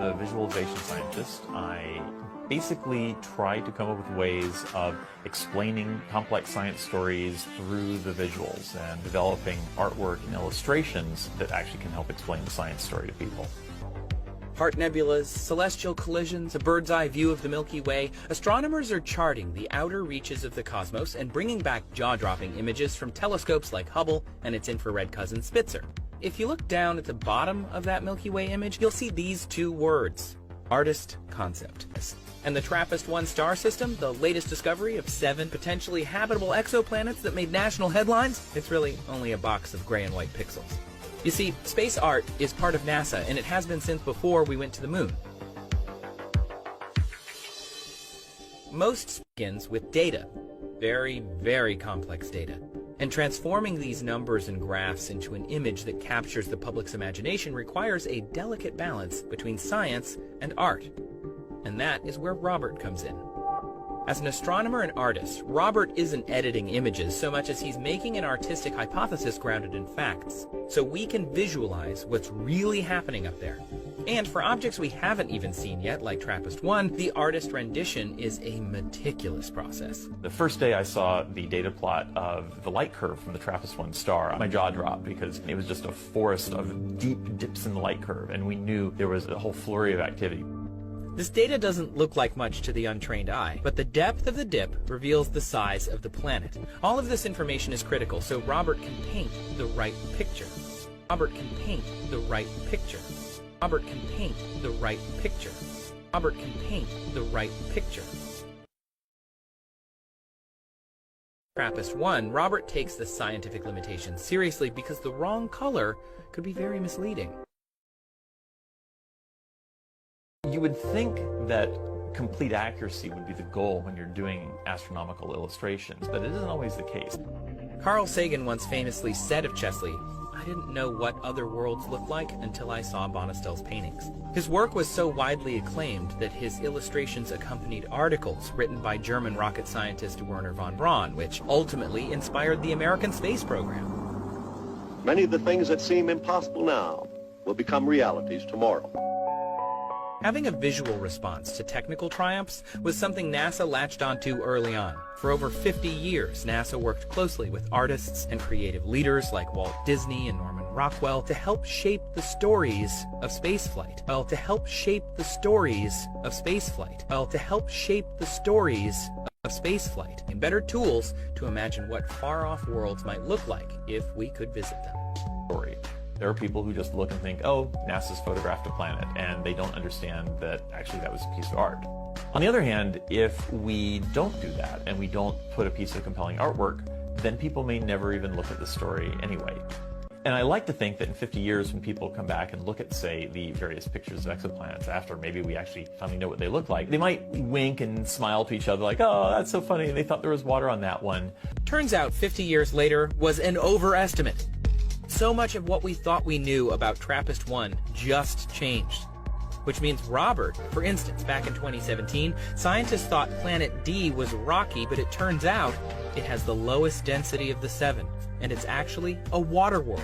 a visualization scientist, I basically try to come up with ways of explaining complex science stories through the visuals and developing artwork and illustrations that actually can help explain the science story to people. Heart nebulas, celestial collisions, a bird's eye view of the Milky Way, astronomers are charting the outer reaches of the cosmos and bringing back jaw-dropping images from telescopes like Hubble and its infrared cousin Spitzer. If you look down at the bottom of that Milky Way image, you'll see these two words: artist concept. And the TRAPPIST-1 star system, the latest discovery of 7 potentially habitable exoplanets that made national headlines, it's really only a box of gray and white pixels. You see, space art is part of NASA, and it has been since before we went to the moon. Most begins with data. Very, very complex data. And transforming these numbers and graphs into an image that captures the public's imagination requires a delicate balance between science and art. And that is where Robert comes in. As an astronomer and artist, Robert isn't editing images so much as he's making an artistic hypothesis grounded in facts, so we can visualize what's really happening up there. And for objects we haven't even seen yet, like TRAPPIST-1, the artist rendition is a meticulous process. The first day I saw the data plot of the light curve from the TRAPPIST-1 star, my jaw dropped because it was just a forest of deep dips in the light curve, and we knew there was a whole flurry of activity. This data doesn't look like much to the untrained eye, but the depth of the dip reveals the size of the planet. All of this information is critical, so Robert can paint the right picture. Robert can paint the right picture. Robert can paint the right picture. Robert can paint the right picture. TRAPPIST-1, Robert takes the scientific limitations seriously because the wrong color could be very misleading. You would think that complete accuracy would be the goal when you're doing astronomical illustrations, but it isn't always the case. Carl Sagan once famously said of Chesley, "I didn't know what other worlds looked like until I saw Bonistel's paintings." His work was so widely acclaimed that his illustrations accompanied articles written by German rocket scientist Wernher von Braun, which ultimately inspired the American space program. Many of the things that seem impossible now will become realities tomorrow. Having a visual response to technical triumphs was something NASA latched onto early on. For over 50 years, NASA worked closely with artists and creative leaders like Walt Disney and Norman Rockwell to help shape the stories of spaceflight. To help shape the stories of spaceflight. To help shape the stories of spaceflight. And better tools to imagine what far-off worlds might look like if we could visit them. There are people who just look and think, oh, NASA's photographed a planet, and they don't understand that actually that was a piece of art. On the other hand, if we don't do that, and we don't put a piece of compelling artwork, then people may never even look at the story anyway. And I like to think that in 50 years, when people come back and look at, say, the various pictures of exoplanets after maybe we actually finally know what they look like, they might wink and smile to each other like, oh, that's so funny, they thought there was water on that one. Turns out 50 years later was an overestimate. So much of what we thought we knew about TRAPPIST-1 just changed. Which means Robert, for instance, back in 2017, scientists thought planet D was rocky, but it turns out it has the lowest density of the 7, and it's actually a water world.